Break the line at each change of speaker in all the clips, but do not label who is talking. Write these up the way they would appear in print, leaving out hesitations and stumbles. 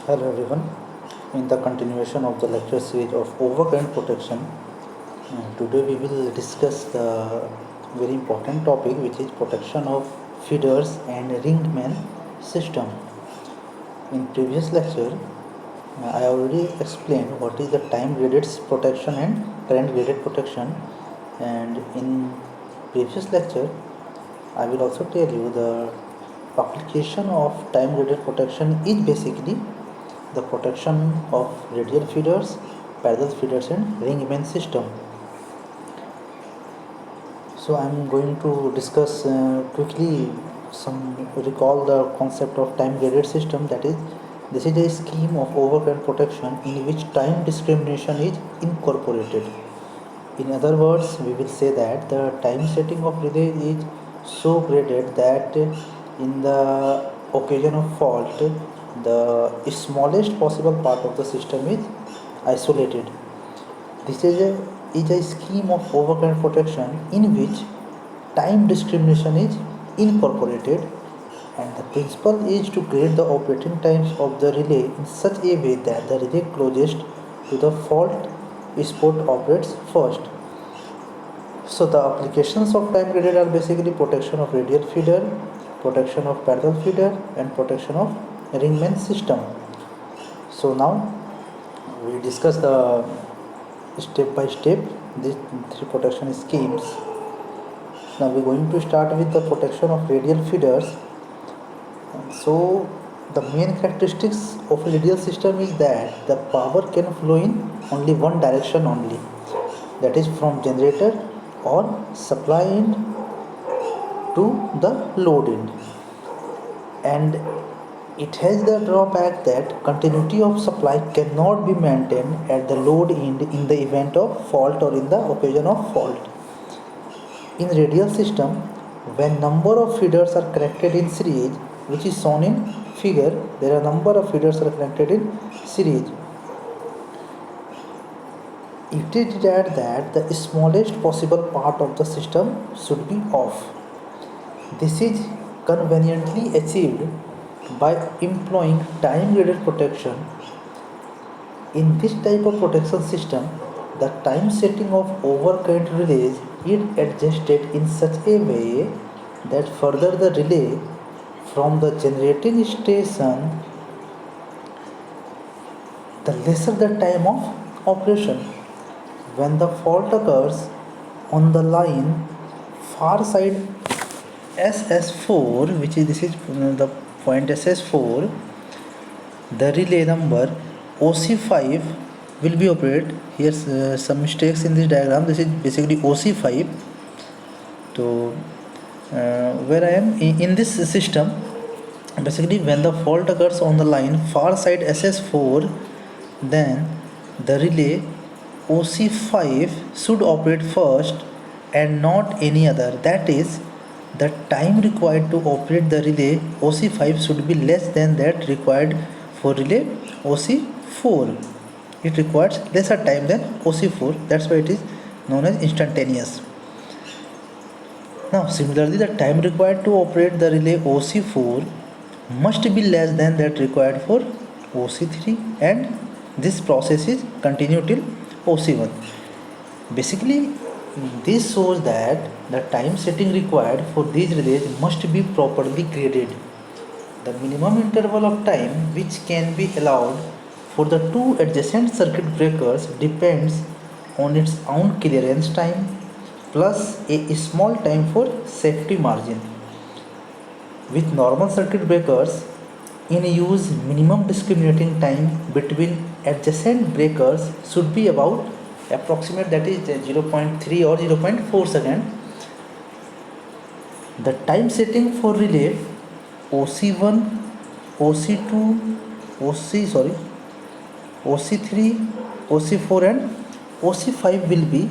Hello everyone. In the continuation of the lecture series of overcurrent protection, today we will discuss the very important topic, which is protection of feeders and ringman system. In previous lecture, I already explained what is the time graded protection and current graded protection, and in previous lecture I will also tell you the application of time graded protection is basically the protection of radial feeders, parallel feeders and ringman system. So I am going to discuss quickly recall the concept of time graded system, that is this is a scheme of overcurrent protection in which time discrimination is incorporated. In other words, we will say that the time setting of relay is so graded that in the occasion of fault, the smallest possible part of the system is isolated. This is a scheme of overcurrent protection in which time discrimination is incorporated, and the principle is to grade the operating times of the relay in such a way that the relay closest to the fault spot operates first. So the applications of time graded are basically protection of radial feeder, protection of parallel feeder and protection of ringman system. So now we discuss the step by step these three protection schemes. Now we're going to start with the protection of radial feeders. So the main characteristics of a radial system is that the power can flow in only one direction only, that is from generator or supply end to the load end, and it has the drawback that continuity of supply cannot be maintained at the load end in the event of fault or in the occasion of fault. In radial system, when number of feeders are connected in series, which is shown in figure, there are number of feeders are connected in series. It is desired that the smallest possible part of the system should be off. This is conveniently achieved by employing time graded protection. In this type of protection system, the time setting of overcurrent relays is adjusted in such a way that further the relay from the generating station, the lesser the time of operation. When the fault occurs on the line far side SS4, which is this is the point SS4, the relay number OC5 will be operated. Here some mistakes in this diagram. This is basically OC5. So where I am in this system, basically when the fault occurs on the line far side SS4, then the relay OC5 should operate first and not any other. That is, the time required to operate the relay OC5 should be less than that required for relay OC4. It requires lesser time than OC4. That's why it is known as instantaneous. Now similarly, the time required to operate the relay OC4 must be less than that required for OC3, and this process is continued till OC1. Basically, this shows that the time setting required for these relays must be properly graded. The minimum interval of time which can be allowed for the two adjacent circuit breakers depends on its own clearance time plus a small time for safety margin. With normal circuit breakers in use, minimum discriminating time between adjacent breakers should be about approximate, that is 0.3 or 0.4 second. The time setting for relay OC1, OC2, OC3, OC4 and OC5 will be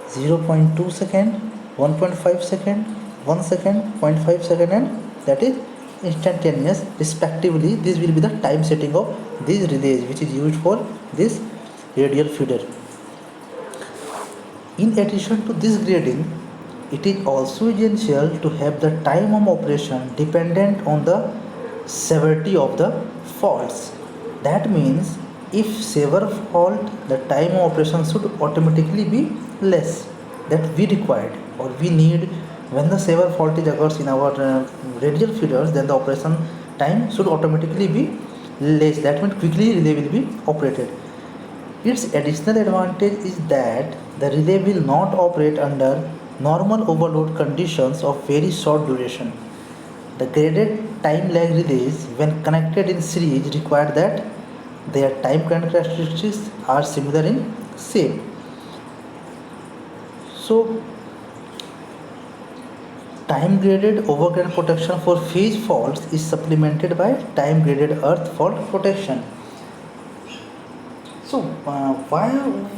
0.2 second, 1.5 second, 1 second, 0.5 second, and that is instantaneous respectively. This will be the time setting of these relays which is used for this radial feeder. In addition to this grading, it is also essential to have the time of operation dependent on the severity of the faults. That means if saver fault, the time of operation should automatically be less that we required or we need. When the saver fault is occurs in our radial feeders, then the operation time should automatically be less. That means quickly relay will be operated. Its additional advantage is that the relay will not operate under normal overload conditions of very short duration. The graded time lag relays, when connected in series, require that their time characteristics are similar in shape. So, time graded overcurrent protection for phase faults is supplemented by time graded earth fault protection. So, why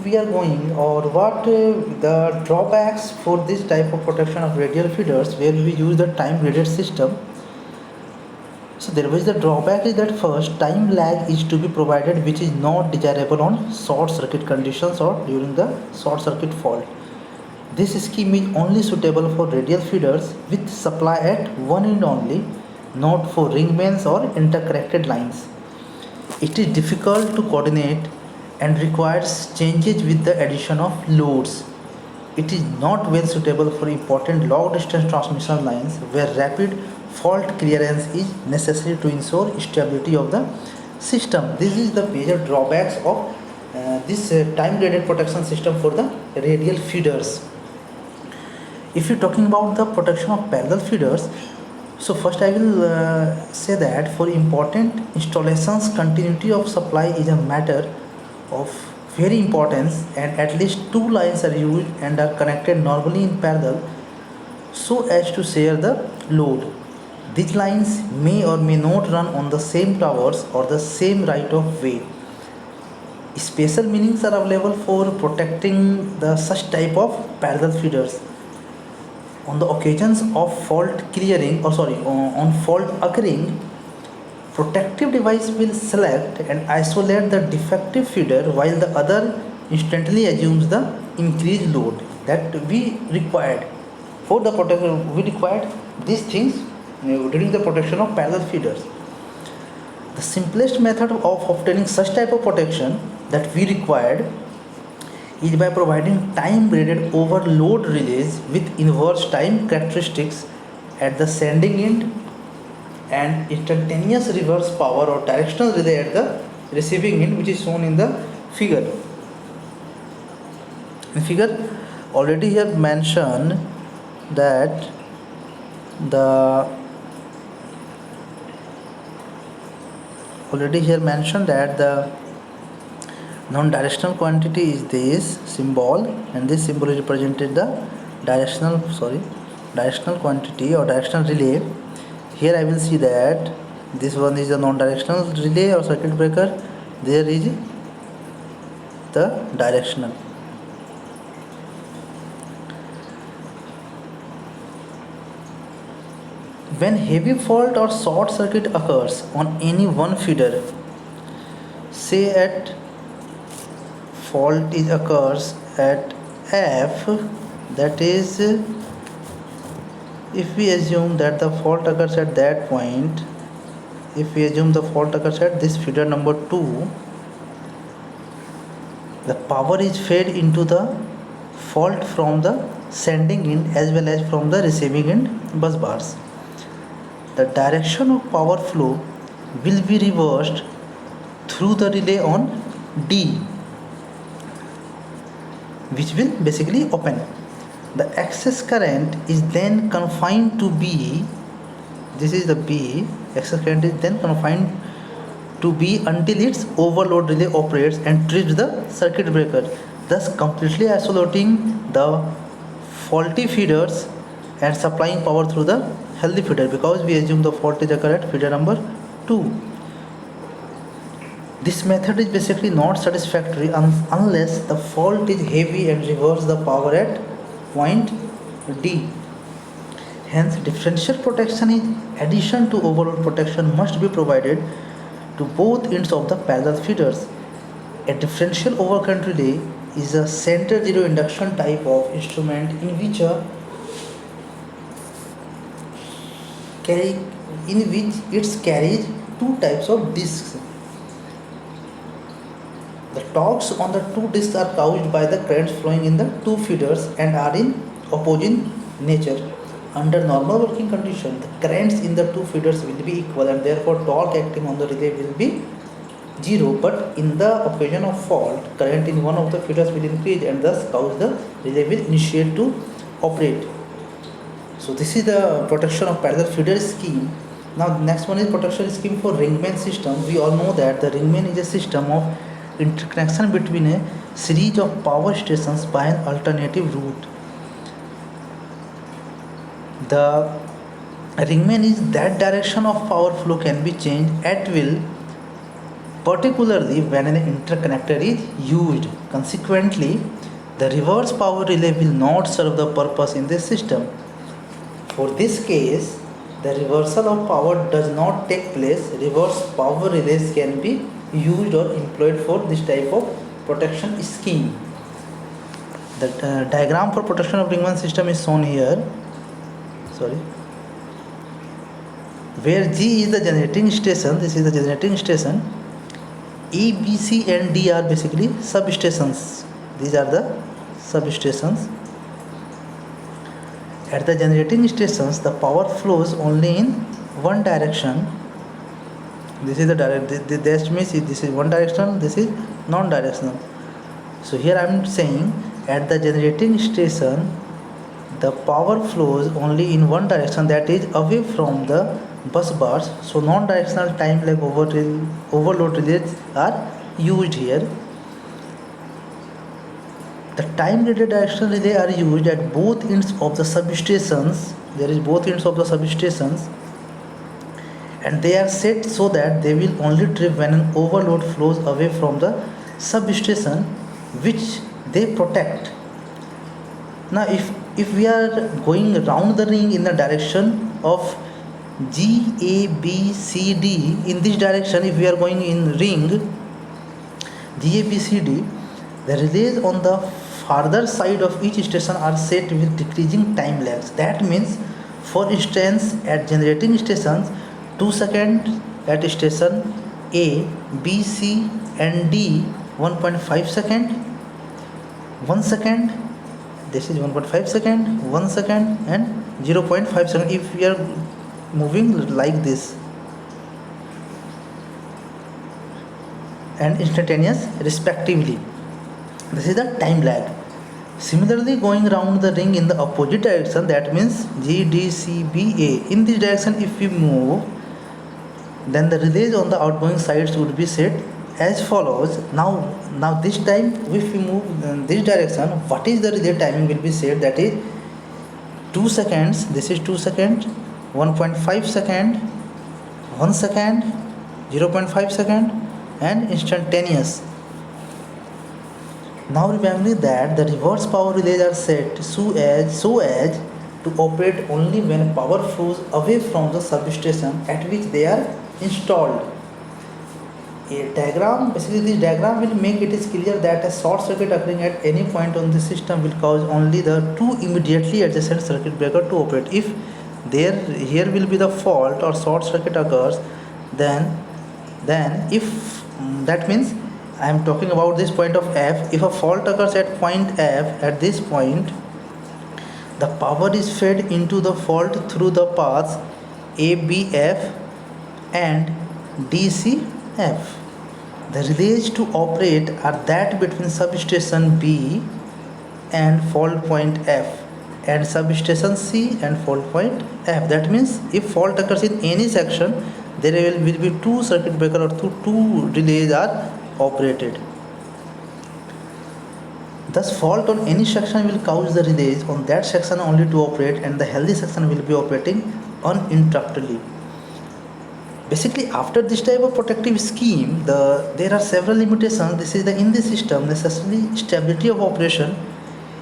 we are going, or what the drawbacks for this type of protection of radial feeders where we use the time graded system? So there was the drawback is that first time lag is to be provided, which is not desirable on short circuit conditions or during the short circuit fault. This scheme is only suitable for radial feeders with supply at one end only, not for ring mains or interconnected lines. It is difficult to coordinate and requires changes with the addition of loads. It is not well suitable for important long distance transmission lines where rapid fault clearance is necessary to ensure stability of the system. This is the major drawbacks of this time graded protection system for the radial feeders. If you're talking about the protection of parallel feeders, so first I will say that for important installations, continuity of supply is a matter of very importance, and at least two lines are used and are connected normally in parallel so as to share the load. These lines may or may not run on the same towers or the same right of way. Special meanings are available for protecting the such type of parallel feeders. On the occasions of fault clearing, or sorry, on fault occurring, protective device will select and isolate the defective feeder while the other instantly assumes the increased load that we required. For the protection, we required these things during the protection of parallel feeders. The simplest method of obtaining such type of protection that we required is by providing time graded overload relays with inverse time characteristics at the sending end and instantaneous reverse power or directional relay at the receiving end, which is shown in the figure. In figure already here mentioned that the non-directional quantity is this symbol, and this symbol is represented the directional quantity or directional relay. Here I will see that this one is the non-directional relay or circuit breaker. There is the directional. When heavy fault or short circuit occurs on any one feeder, say at fault is occurs at F, that is, if we assume that the fault occurs at that point, if we assume the fault occurs at this feeder number 2, the power is fed into the fault from the sending end as well as from the receiving end bus bars. The direction of power flow will be reversed through the relay on D, which will basically open. The excess current is then confined to B. This is the B. Excess current is then confined to B until its overload relay operates and trips the circuit breaker, thus completely isolating the faulty feeders and supplying power through the healthy feeder, because we assume the fault is occur at feeder number 2. This method is basically not satisfactory unless the fault is heavy and reverse the power at point D. Hence, differential protection in addition to overload protection must be provided to both ends of the parallel feeders. A differential overcurrent relay is a center zero induction type of instrument in which it carries two types of discs. The torques on the two disks are caused by the currents flowing in the two feeders and are in opposing nature. Under normal working condition, the currents in the two feeders will be equal and therefore torque acting on the relay will be 0. But in the occasion of fault, current in one of the feeders will increase and thus cause the relay will initiate to operate. So this is the protection of parallel feeder scheme. Now next one is protection scheme for ringmain system. We all know that the ringmain is a system of interconnection between a series of power stations by an alternative route. The ringmain is that direction of power flow can be changed at will, particularly when an interconnector is used. Consequently, the reverse power relay will not serve the purpose in this system. For this case, the reversal of power does not take place. Reverse power relays can be used or employed for this type of protection scheme. The diagram for protection of ringmain system is shown here. Where G is the generating station, this is the generating station. E, B, C and D are basically substations. These are the substations. At the generating stations, the power flows only in one direction. This is the direct. This means this is one direction. This is non-directional. So here I am saying at the generating station, the power flows only in one direction, that is away from the bus bars. So non-directional time lag overload relays are used here. The time graded directional relay are used at both ends of the substations. There is both ends of the substations, and they are set so that they will only trip when an overload flows away from the substation, which they protect. Now, if we are going around the ring in the direction of G, A, B, C, D, in this direction, if we are going in ring G, A, B, C, D, the relays on the farther side of each station are set with decreasing time lags. That means, for instance, at generating stations, 2 seconds at station A, B, C and D, 1.5 second, 1 second, this is 1.5 second, 1 second and 0.5 second if we are moving like this, and instantaneous respectively. This is the time lag. Similarly, going around the ring in the opposite direction, that means G, D, C, B, A, in this direction if we move, then the relays on the outgoing sides would be set as follows. Now this time if we move in this direction, what is the relay timing will be set, that is 2 seconds, this is 2 seconds, 1.5 second, 1 second, 0.5 second and instantaneous. Now remember that the reverse power relays are set so as to operate only when power flows away from the substation at which they are installed. A diagram, basically this diagram will make it is clear that a short circuit occurring at any point on the system will cause only the two immediately adjacent circuit breaker to operate. If here will be the fault or short circuit occurs, then if that means I am talking about this point of F. If a fault occurs at point F, at this point, the power is fed into the fault through the paths ABF and DCF. The relays to operate are that between substation B and fault point F and substation C and fault point F. That means if fault occurs in any section, there will be two circuit breaker or two relays are operated. Thus, fault on any section will cause the relays on that section only to operate, and the healthy section will be operating uninterruptedly. Basically, after this type of protective scheme, there are several limitations. This is in this system, necessarily stability of operation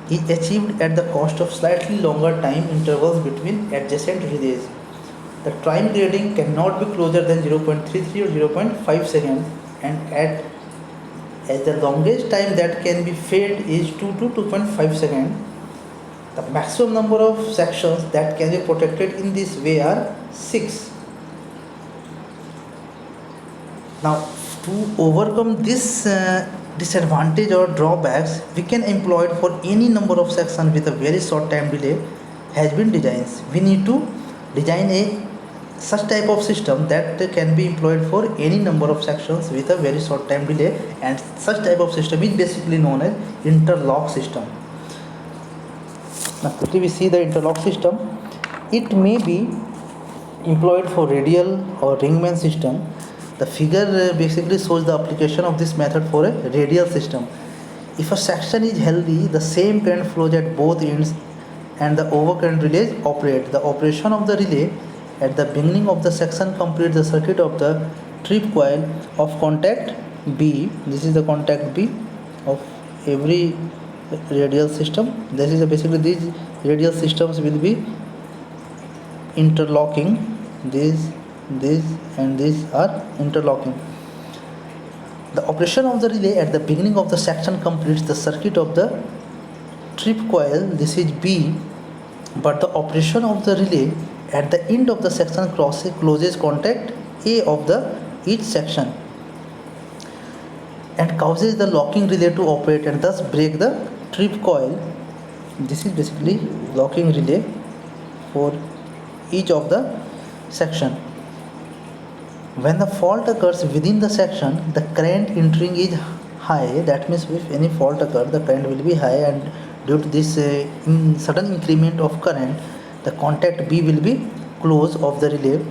is achieved at the cost of slightly longer time intervals between adjacent relays. The time grading cannot be closer than 0.33 or 0.5 seconds, and as the longest time that can be fed is 2 to 2.5 seconds. The maximum number of sections that can be protected in this way are 6. Now, to overcome this disadvantage or drawbacks we can employ it for any number of sections with a very short time delay has been designed. We need to design a such type of system that can be employed for any number of sections with a very short time delay, and such type of system is basically known as interlock system. Now quickly we see the interlock system. It may be employed for radial or ringman system. The figure basically shows the application of this method for a radial system. If a section is healthy, the same current flows at both ends and the overcurrent relays operate. The operation of the relay at the beginning of the section completes the circuit of the trip coil of contact B. This is the contact B of every radial system. This is basically these radial systems will be interlocking. These and these are interlocking. The operation of the relay at the beginning of the section completes the circuit of the trip coil. This is B, but the operation of the relay at the end of the section closes contact A of the each section and causes the locking relay to operate and thus break the trip coil. This is basically locking relay for each of the section. When the fault occurs within the section, the current entering is high. That means if any fault occurs, the current will be high, and due to this sudden increment of current, the contact B will be closed of the relay,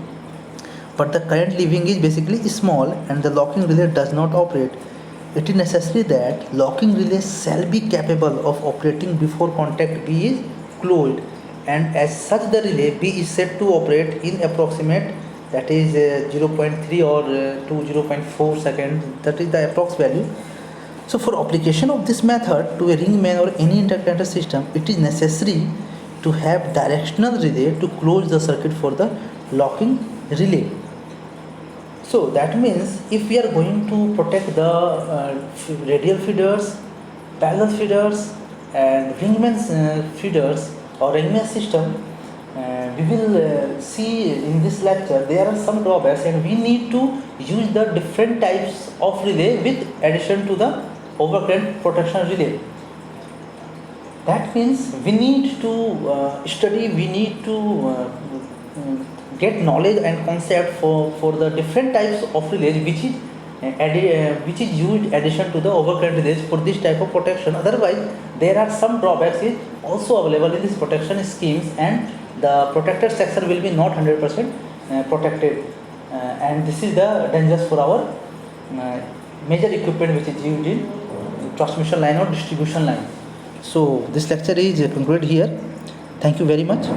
but the current leaving is basically small and the locking relay does not operate. It is necessary that locking relay shall be capable of operating before contact B is closed, and as such the relay B is said to operate in approximate, that is 0.3 or to 0.4 seconds, that is the approx value. So for application of this method to a ringman or any interconnected system, it is necessary to have directional relay to close the circuit for the locking relay. So that means if we are going to protect the radial feeders, parallel feeders and ringman feeders or ringman system, we will see in this lecture there are some drawbacks, and we need to use the different types of relay with addition to the overcurrent protection relay. That means we need to study, we need to get knowledge and concept for the different types of relays which is used addition to the overcurrent relays for this type of protection. Otherwise there are some drawbacks is also available in this protection schemes, and the protected section will be not 100% protected, and this is the dangers for our major equipment which is used in transmission line or distribution line. So this lecture is concluded here. Thank you very much.